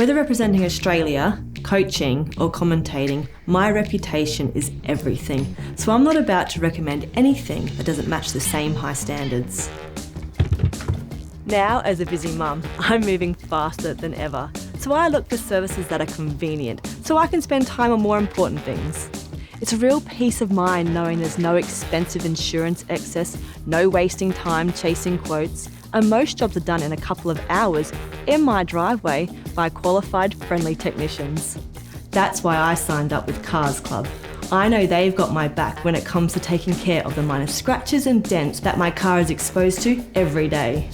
Whether representing Australia, coaching or commentating, my reputation is everything. So I'm not about to recommend anything that doesn't match the same high standards. Now, as a busy mum, I'm moving faster than ever. So I look for services that are convenient, so I can spend time on more important things. It's a real peace of mind knowing there's no expensive insurance excess, no wasting time chasing quotes, and most jobs are done in a couple of hours in my driveway by qualified friendly technicians. That's why I signed up with Cars Club. I know they've got my back when it comes to taking care of the minor scratches and dents that my car is exposed to every day.